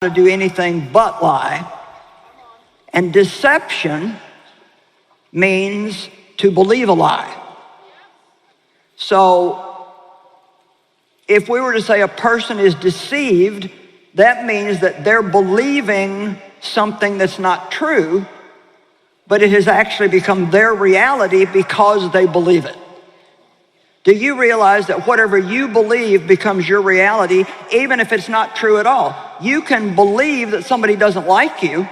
to do anything but lie. And deception means to believe a lie. So if we were to say a person is deceived, that means that they're believing something that's not true, but it has actually become their reality because they believe it. Do you realize that whatever you believe becomes your reality, even if it's not true at all? You can believe that somebody doesn't like you,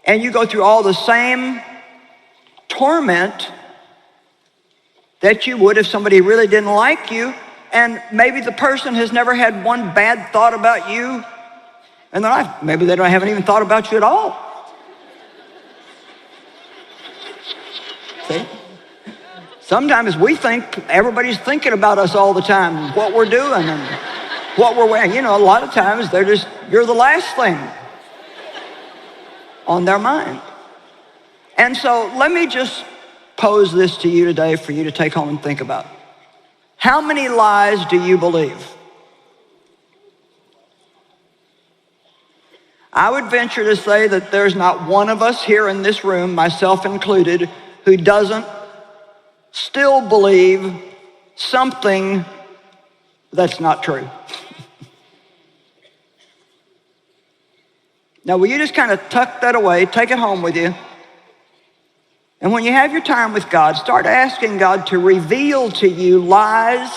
and you go through all the same torment that you would if somebody really didn't like you, and maybe the person has never had one bad thought about you in their life. Maybe they haven't even thought about you at all. See? Sometimes we think everybody's thinking about us all the time, what we're doing and what we're wearing. You know, a lot of times you're the last thing on their mind. And so let me just pose this to you today for you to take home and think about. How many lies do you believe? I would venture to say that there's not one of us here in this room, myself included, who doesn't still believe something that's not true. Now, will you just kind of tuck that away, take it home with you? And when you have your time with God, start asking God to reveal to you lies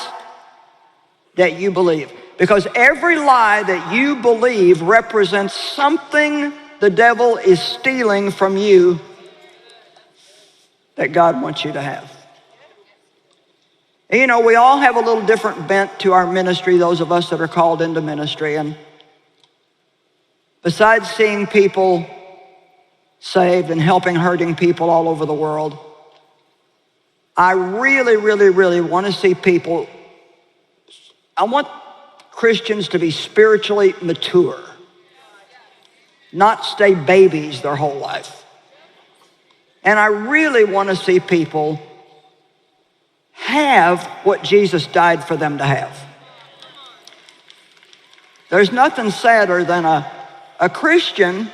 that you believe. Because every lie that you believe represents something the devil is stealing from you that God wants you to have. And you know, we all have a little different bent to our ministry, those of us that are called into ministry. And besides seeing people saved and helping hurting people all over the world, I really want to see people, I want Christians to be spiritually mature, not stay babies their whole life. And I really want to see people have what Jesus died for them to have. There's nothing sadder than a Christian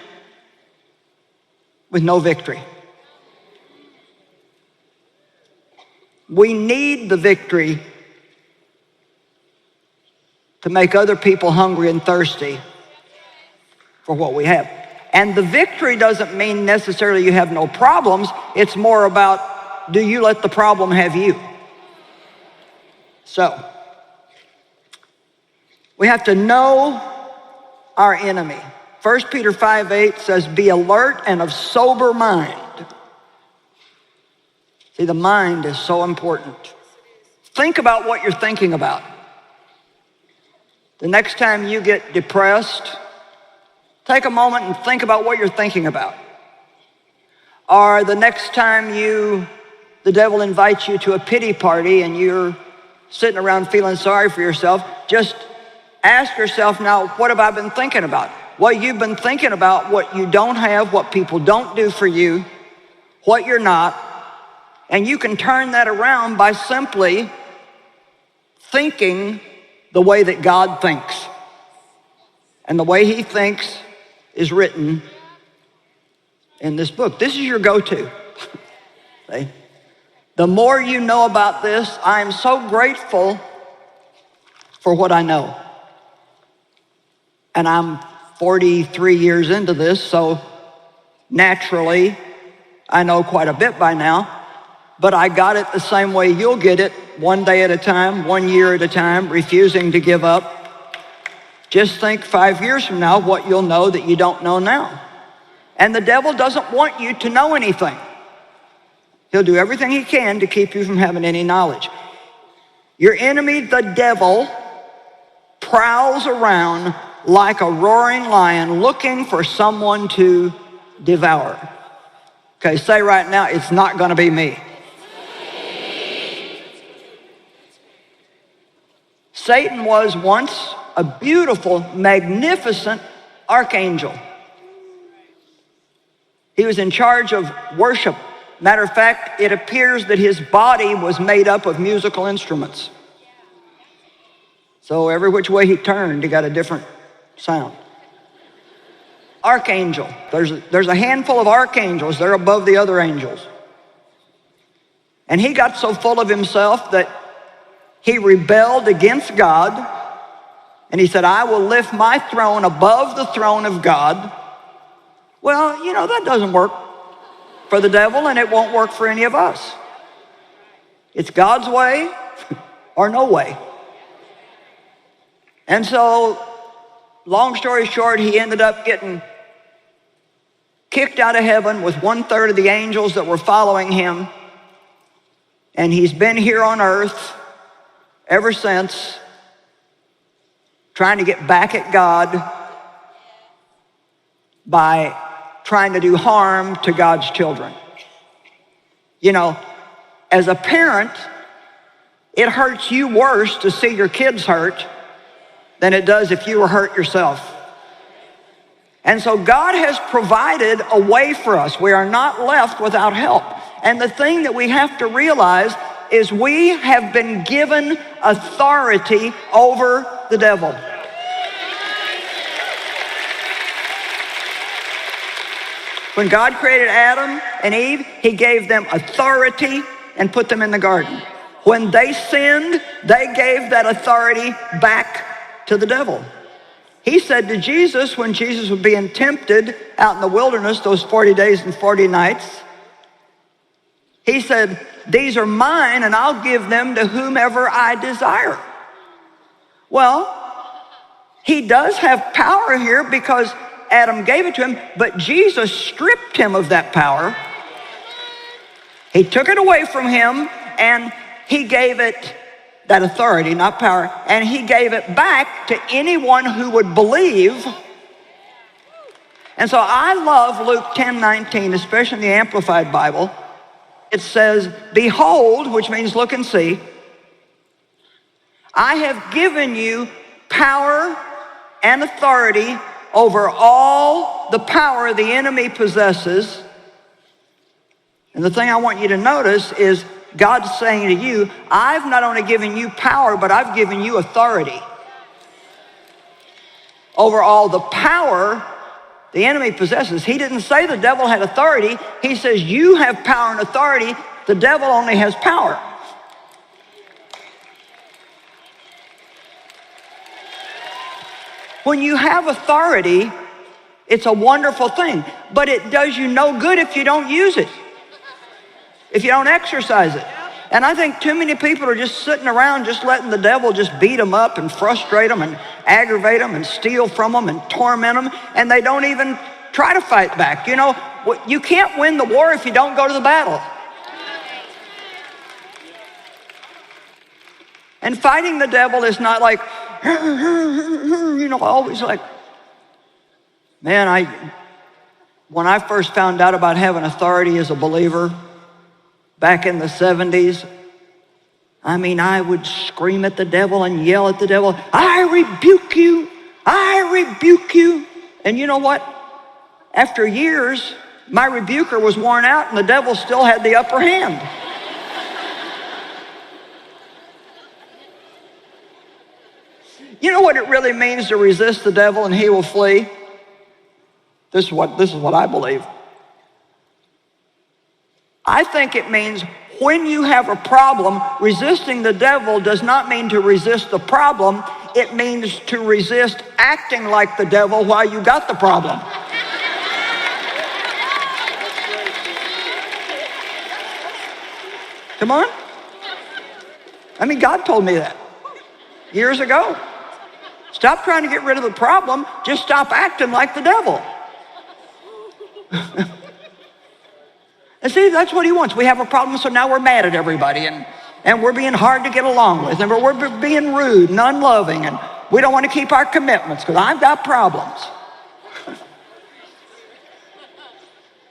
with no victory. We need the victory to make other people hungry and thirsty for what we have. And the victory doesn't mean necessarily you have no problems. It's more about, do you let the problem have you? So, we have to know our enemy. 1 Peter 5:8 says, be alert and of sober mind. See, the mind is so important. Think about what you're thinking about. The next time you get depressed, take a moment and think about what you're thinking about. Or the next time the devil invites you to a pity party and you're sitting around feeling sorry for yourself, just ask yourself, now, what have I been thinking about? Well, you've been thinking about what you don't have, what people don't do for you, what you're not, and you can turn that around by simply thinking the way that God thinks. And the way he thinks is written in this book. This is your go-to. See? The more you know about this, I am so grateful for what I know. And I'm 43 years into this, so naturally, I know quite a bit by now. But I got it the same way you'll get it, one day at a time, 1 year at a time, refusing to give up. Just think 5 years from now what you'll know that you don't know now. And the devil doesn't want you to know anything. He'll do everything he can to keep you from having any knowledge. Your enemy, the devil, prowls around like a roaring lion looking for someone to devour. Okay, say right now, it's not going to be me. Satan was once a beautiful, magnificent archangel. He was in charge of worship. Matter of fact, it appears that his body was made up of musical instruments. So every which way he turned, he got a different sound. Archangel. There's a handful of archangels. They're above the other angels. And he got so full of himself that he rebelled against God. And he said, I will lift my throne above the throne of God. Well, that doesn't work for the devil, and it won't work for any of us. It's God's way or no way. And so, long story short, he ended up getting kicked out of heaven with 1/3 of the angels that were following him. And he's been here on earth ever since, trying to get back at God by trying to do harm to God's children. As a parent, it hurts you worse to see your kids hurt than it does if you were hurt yourself. And so God has provided a way for us. We are not left without help. And the thing that we have to realize is we have been given authority over the devil. When God created Adam and Eve, he gave them authority and put them in the garden. When they sinned, they gave that authority back to the devil. He said to Jesus, when Jesus was being tempted out in the wilderness, those 40 days and 40 nights, he said, these are mine and I'll give them to whomever I desire. Well, he does have power here because Adam gave it to him, but Jesus stripped him of that power. He took it away from him and he gave it that authority, not power, and he gave it back to anyone who would believe. And so I love Luke 10:19, especially in the Amplified Bible. It says, behold, which means look and see, I have given you power and authority over all the power the enemy possesses. And the thing I want you to notice is God's saying to you, I've not only given you power, but I've given you authority over all the power the enemy possesses. He didn't say the devil had authority. He says you have power and authority. The devil only has power. When you have authority, it's a wonderful thing, but it does you no good if you don't use it, if you don't exercise it. And I think too many people are just sitting around just letting the devil just beat them up and frustrate them and aggravate them and steal from them and torment them, and they don't even try to fight back. You can't win the war if you don't go to the battle. And fighting the devil is not like, always like, man, when I first found out about having authority as a believer back in the 70s, I would scream at the devil and yell at the devil, I rebuke you, I rebuke you. And you know what? After years, my rebuker was worn out and the devil still had the upper hand. You know what it really means to resist the devil and he will flee? This is what I believe. I think it means when you have a problem, resisting the devil does not mean to resist the problem. It means to resist acting like the devil while you got the problem. Come on. God told me that years ago. Stop trying to get rid of the problem. Just stop acting like the devil. And see, that's what he wants. We have a problem, so now we're mad at everybody, and we're being hard to get along with, and we're being rude and unloving, and we don't want to keep our commitments because I've got problems.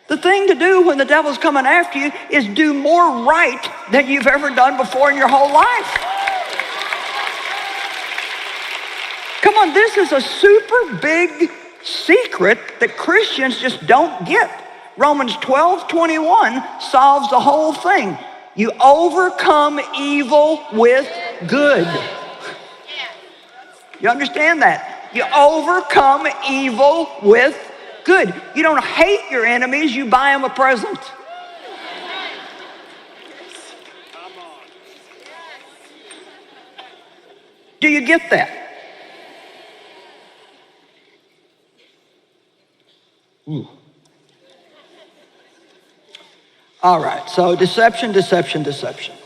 The thing to do when the devil's coming after you is do more right than you've ever done before in your whole life. Come on, this is a super big secret that Christians just don't get. Romans 12:21 solves the whole thing. You overcome evil with good. You understand that? You overcome evil with good. You don't hate your enemies, you buy them a present. Do you get that? All right, so deception, deception, deception.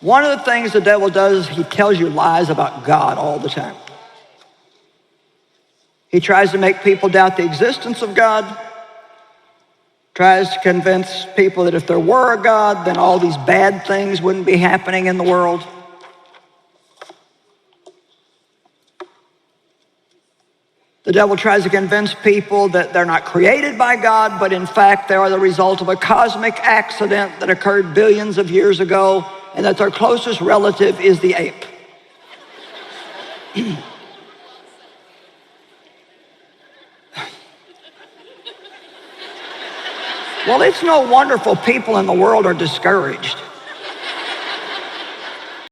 One of the things the devil does, he tells you lies about God all the time. He tries to make people doubt the existence of God, tries to convince people that if there were a God, then all these bad things wouldn't be happening in the world. The devil tries to convince people that they're not created by God, but in fact they are the result of a cosmic accident that occurred billions of years ago, and that their closest relative is the ape. Well, it's no wonderful people in the world are discouraged.